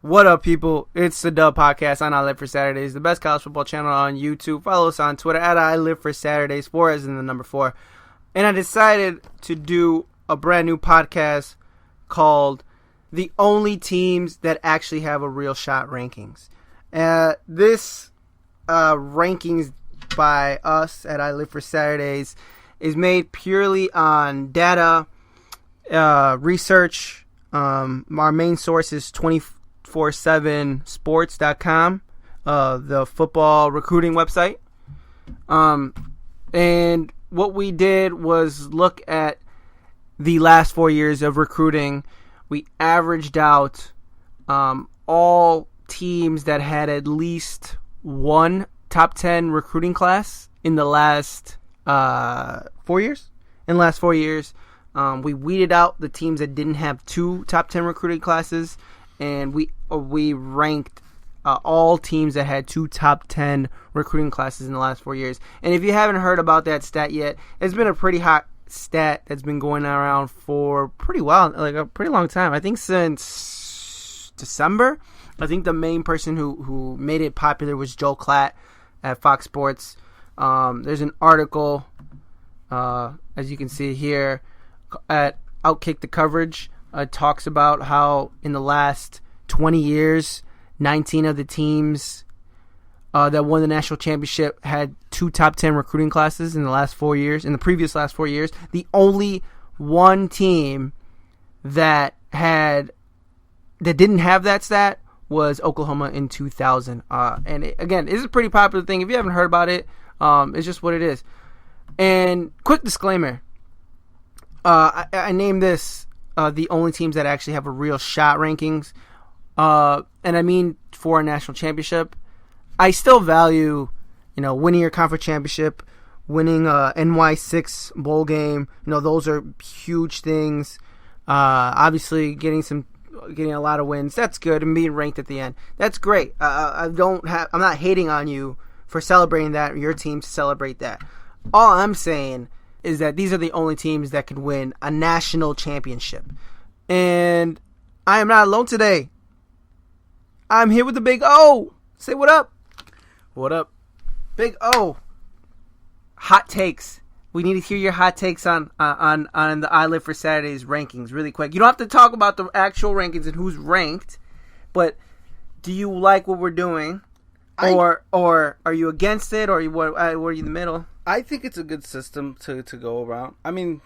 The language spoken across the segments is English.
What up, people? It's the Dub Podcast on Ilive4Saturdays, the best college football channel on YouTube. Follow us on Twitter at Ilive4Saturdays, 4 as in the number 4. And I decided to do a brand new podcast called The Only Teams That Actually Have a Real Shot Rankings. This rankings by us at Ilive4Saturdays is made purely on data, research. Our main source is 247sports.com, the football recruiting website. And what we did was look at the last 4 years of recruiting. We averaged out all teams that had at least one top 10 recruiting class in the last 4 years. In the last 4 years, we weeded out the teams that didn't have two top 10 recruiting classes, and we ranked all teams that had two top 10 recruiting classes in the last 4 years. And if you haven't heard about that stat yet, it's been a pretty hot stat that's been going around for pretty a pretty long time. I think since December. I think the main person who made it popular was Joel Klatt at Fox Sports. There's an article, as you can see here, at Outkick the Coverage. Talks about how in the last 20 years, 19 of the teams that won the national championship had two top 10 recruiting classes in the last 4 years. In the previous last 4 years, the only one team that didn't have that stat was Oklahoma in 2000. And again, it's a pretty popular thing. If you haven't heard about it, it's just what it is. And quick disclaimer: I named this the only teams that actually have a real shot rankings. And I mean for a national championship. I still value, winning your conference championship, winning a NY6 bowl game. Those are huge things. Obviously getting a lot of wins, that's good, and being ranked at the end, that's great. I'm not hating on you for celebrating that, or your team to celebrate that. All I'm saying is that these are the only teams that can win a national championship. And I am not alone today. I'm here with the Big O. Say what up. What up? Big O. Hot takes. We need to hear your hot takes on the Ilive4Saturdays rankings really quick. You don't have to talk about the actual rankings and who's ranked, but do you like what we're doing? Or are you against it? Or are you in the middle? I think it's a good system to go around. I mean,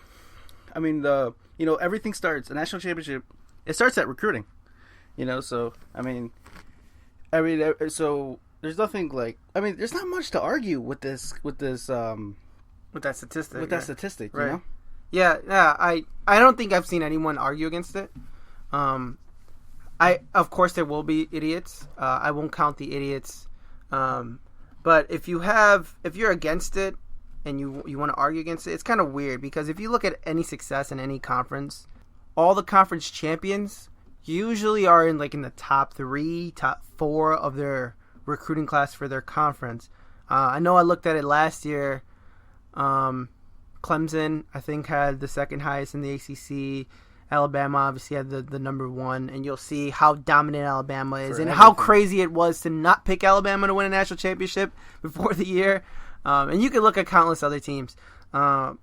everything starts, a national championship, it starts at recruiting. So there's nothing there's not much to argue with that statistic, right? Yeah. I don't think I've seen anyone argue against it. Of course there will be idiots. I won't count the idiots. But if you're against it and you want to argue against it, it's kind of weird, because if you look at any success in any conference, all the conference champions usually are in the top 3, top 4 of their recruiting class for their conference. I know I looked at it last year. Clemson, I think, had the second highest in the ACC. Alabama obviously had the number 1, and you'll see how dominant Alabama is and how crazy it was to not pick Alabama to win a national championship before the year. And you can look at countless other teams. And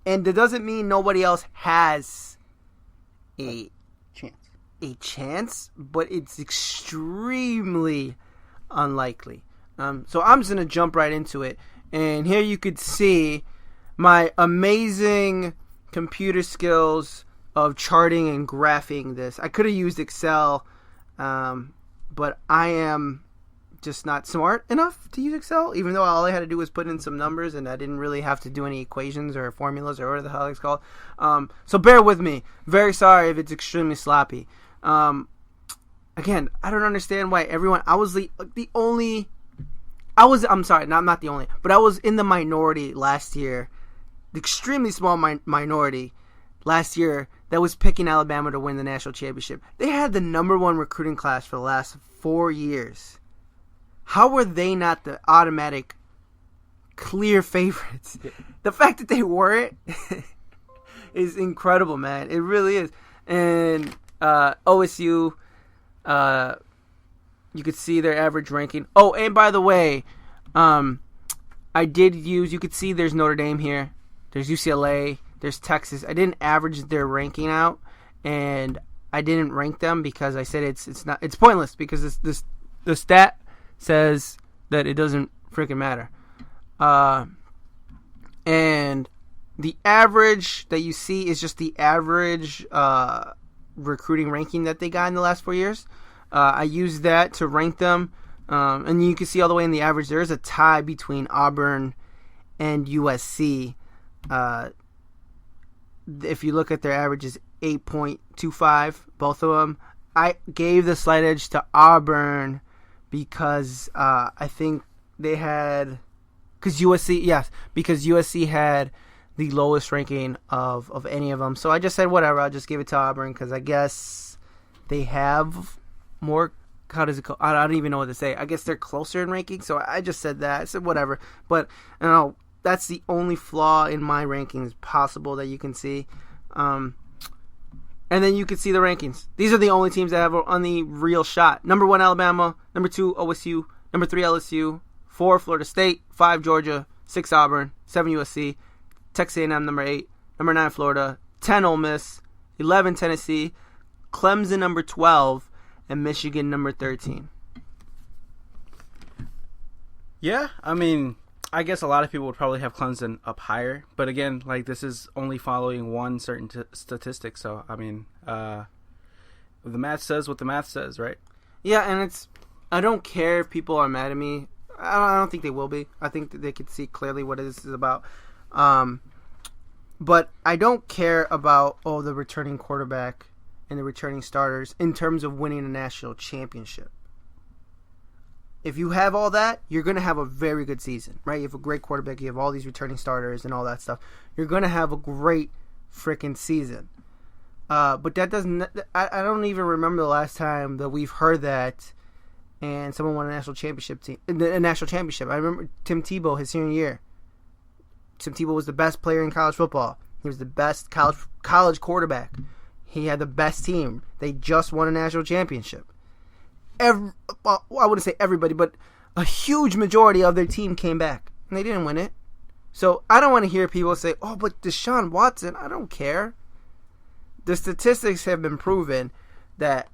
it doesn't mean nobody else has a chance, but it's extremely unlikely. So I'm just going to jump right into it. And here you could see my amazing computer skills of charting and graphing this. I could have used Excel, but I am just not smart enough to use Excel, even though all I had to do was put in some numbers and I didn't really have to do any equations or formulas or whatever the hell it's called. So bear with me. Very sorry if it's extremely sloppy. Again, I don't understand why everyone... I'm sorry, not the only, but I was in the minority last year, the extremely small minority last year that was picking Alabama to win the national championship. They had the number 1 recruiting class for the last 4 years. How were they not the automatic, clear favorites? The fact that they weren't is incredible, man. It really is. And OSU You could see their average ranking. Oh, and by the way, I did use. You could see there's Notre Dame here. There's UCLA. There's Texas. I didn't average their ranking out, and I didn't rank them because I said it's pointless because the stat says that it doesn't freaking matter. And the average that you see is just the average recruiting ranking that they got in the last 4 years. I used that to rank them, and you can see all the way in the average there is a tie between Auburn and USC. If you look at their averages, 8.25, both of them. I gave the slight edge to Auburn because I think they had, because USC had the lowest ranking of any of them. So I just said whatever. I'll just give it to Auburn because I guess they have more. How does it go? I don't even know what to say. I guess they're closer in ranking. So I just said that. I said whatever. But that's the only flaw in my rankings possible that you can see. And then you can see the rankings. These are the only teams that have on the real shot. Number 1, Alabama. Number 2, OSU. Number 3, LSU. 4, Florida State. 5, Georgia. 6, Auburn. 7, USC. Texas A&M, number 8. Number 9, Florida. 10, Ole Miss. 11, Tennessee. Clemson, number 12. And Michigan, number 13. Yeah, I mean, I guess a lot of people would probably have Clemson up higher. But again, like, this is only following one certain statistic. So, I mean, the math says what the math says, right? Yeah, and I don't care if people are mad at me. I don't think they will be. I think that they can see clearly what this is about. But I don't care about, the returning quarterback and the returning starters in terms of winning a national championship. If you have all that, you're going to have a very good season, right? You have a great quarterback, you have all these returning starters and all that stuff. You're going to have a great freaking season. But that doesn't, I don't even remember the last time that we've heard that and someone won a national championship. I remember Tim Tebow, his senior year. Tim Tebow was the best player in college football. He was the best college quarterback. He had the best team. They just won a national championship. I wouldn't say everybody, but a huge majority of their team came back, and they didn't win it. So I don't want to hear people say, but Deshaun Watson, I don't care. The statistics have been proven that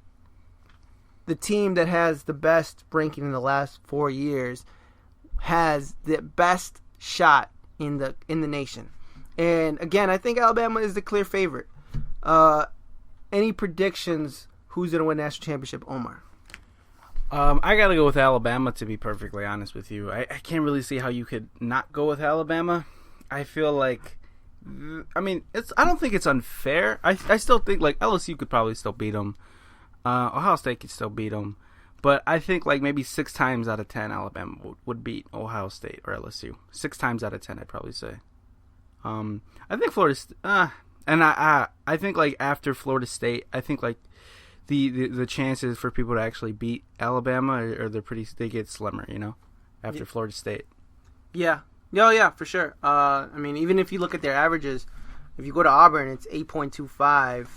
the team that has the best ranking in the last 4 years has the best shot in the nation. And again, I think Alabama is the clear favorite. Any predictions? Who's going to win national championship, Omar? I got to go with Alabama, to be perfectly honest with you. I can't really see how you could not go with Alabama. I feel like, I don't think it's unfair. I still think, like, LSU could probably still beat them. Ohio State could still beat them. But I think, like, maybe 6 times out of 10, Alabama would beat Ohio State or LSU. 6 times out of 10, I'd probably say. I think Florida and I think, like, after Florida State, I think, like, the chances for people to actually beat Alabama they get slimmer, after Florida State. Yeah. Yeah, for sure. Even if you look at their averages, if you go to Auburn, it's 8.25,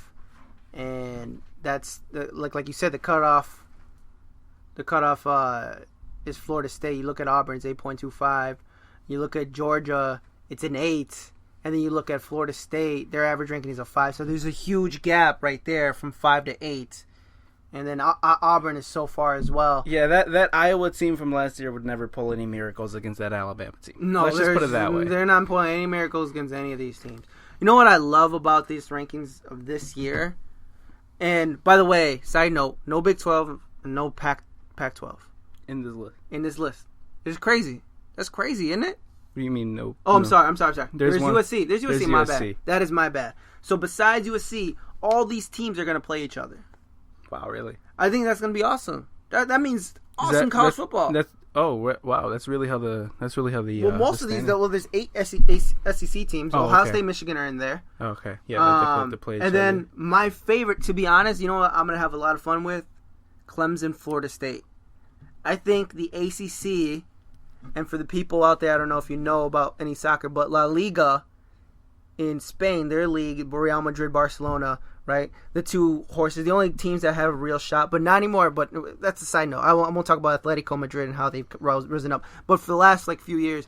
and that's like you said, the cutoff is Florida State. You look at Auburn, it's 8.25. You look at Georgia, it's an 8. And then you look at Florida State, their average ranking is a 5. So there's a huge gap right there from 5 to 8. And then Auburn is so far as well. Yeah, that Iowa team from last year would never pull any miracles against that Alabama team. No, let's just put it that way. They're not pulling any miracles against any of these teams. You know what I love about these rankings of this year? And by the way, side note, no Big 12 and no Pac-12 in this list. It's crazy. That's crazy, isn't it? What do you mean no? Oh, I'm sorry. There's USC. There's USC, my bad. That is my bad. So besides USC, all these teams are going to play each other. Wow, really? I think that's going to be awesome. That means awesome college football. Wow, that's really how the most of these, there's 8 SEC teams. So Ohio State, Michigan are in there. Oh, okay. Yeah, they have to play each other. And then my favorite, to be honest, you know what I'm going to have a lot of fun with? Clemson, Florida State. I think the ACC, and for the people out there, I don't know if you know about any soccer, but La Liga in Spain, their league, Real Madrid, Barcelona, right? The two horses, the only teams that have a real shot, but not anymore. But that's a side note. I won't talk about Atletico Madrid and how they've risen up. But for the last few years,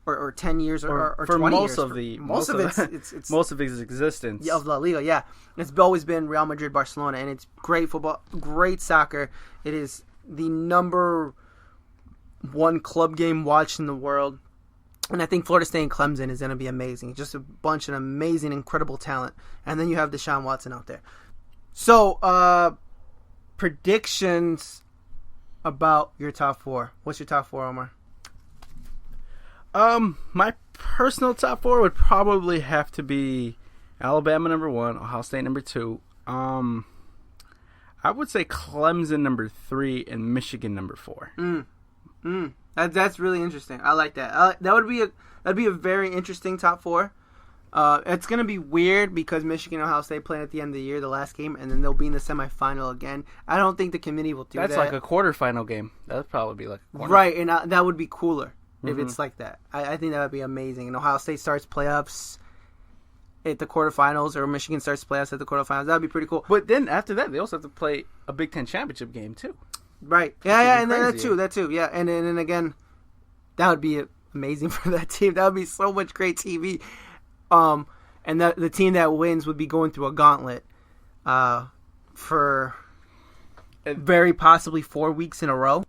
or 10 years, or for 20 most years, of most of its most of its existence of La Liga, yeah, it's always been Real Madrid, Barcelona, and it's great football, great soccer. It is the number one club game watched in the world. And I think Florida State and Clemson is going to be amazing. Just a bunch of amazing, incredible talent. And then you have Deshaun Watson out there. So, predictions about your top four. What's your top four, Omar? My personal top four would probably have to be Alabama number 1, Ohio State number 2. I would say Clemson number 3 and Michigan number 4. That's really interesting. I like that. That'd be a very interesting top four. It's gonna be weird because Michigan and Ohio State playing at the end of the year, the last game, and then they'll be in the semifinal again. I don't think the committee will do that. That's like a quarterfinal game. That'd probably be like a right, and that would be cooler if it's like that. I think that would be amazing. And Ohio State starts playoffs at the quarterfinals, or Michigan starts playoffs at the quarterfinals. That'd be pretty cool. But then after that, they also have to play a Big Ten championship game too. Right. Yeah, and then that too. Yeah, and then again, that would be amazing for that team. That would be so much great TV. And the team that wins would be going through a gauntlet, for very possibly 4 weeks in a row.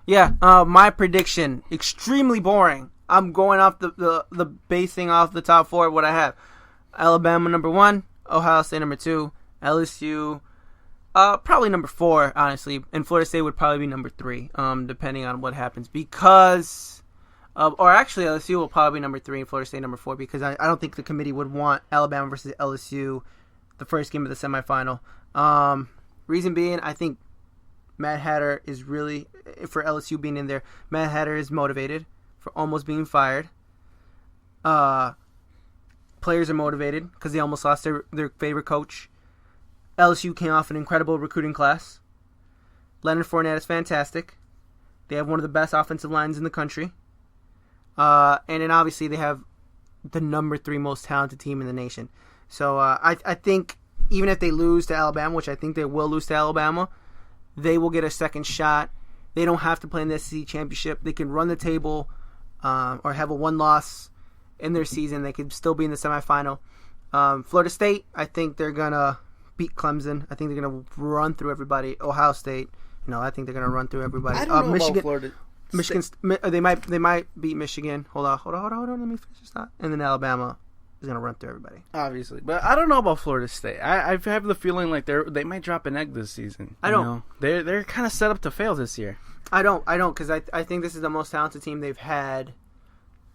Yeah. My prediction, extremely boring. I'm going off the basing off the top four of what I have. Alabama number 1, Ohio State number 2, LSU. Probably number 4, honestly, and Florida State would probably be number 3, depending on what happens. Because, or actually, LSU will probably be number 3 and Florida State number 4. Because I don't think the committee would want Alabama versus LSU, the first game of the semifinal. Reason being, I think Matt Hatter is really, for LSU being in there, Matt Hatter is motivated for almost being fired. Players are motivated because they almost lost their favorite coach. LSU came off an incredible recruiting class. Leonard Fournette is fantastic. They have one of the best offensive lines in the country. And then obviously they have the number 3 most talented team in the nation. So I think even if they lose to Alabama, which I think they will lose to Alabama, they will get a second shot. They don't have to play in the SEC championship. They can run the table or have a 1-loss in their season. They could still be in the semifinal. Florida State, I think they're going to beat Clemson. I think they're going to run through everybody. Ohio State, no, I think they're going to run through everybody. I don't know Michigan, about Florida. Michigan, they might beat Michigan. Hold on. Let me finish this thought. And then Alabama is going to run through everybody. Obviously, but I don't know about Florida State. I have the feeling like they might drop an egg this season. I don't. They're kind of set up to fail this year. I don't, because I think this is the most talented team they've had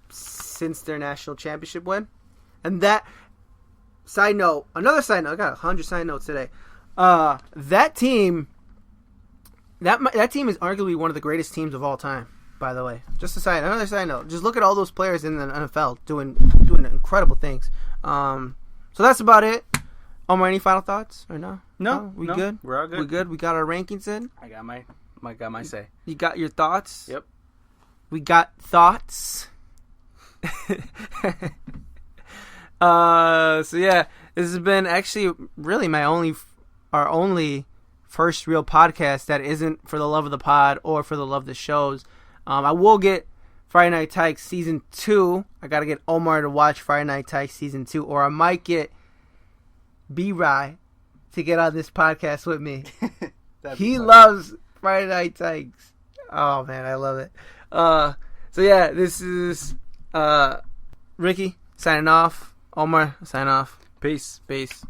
since their national championship win. And that another side note. I got 100 side notes today. That team is arguably one of the greatest teams of all time, by the way. Just another side note. Just look at all those players in the NFL doing incredible things. So that's about it. Omar, any final thoughts or no? No, we good? We're all good. We good? We got our rankings in? I got my say. You got your thoughts? Yep. We got thoughts. So yeah, this has been actually really our only first real podcast that isn't for the love of the pod or for the love of the shows. I will get Friday Night Tykes Season 2. I got to get Omar to watch Friday Night Tykes Season 2, or I might get B-Rye to get on this podcast with me. He loves Friday Night Tykes. Oh, man, I love it. So, yeah, this is Ricky signing off. Omar signing off. Peace. Peace.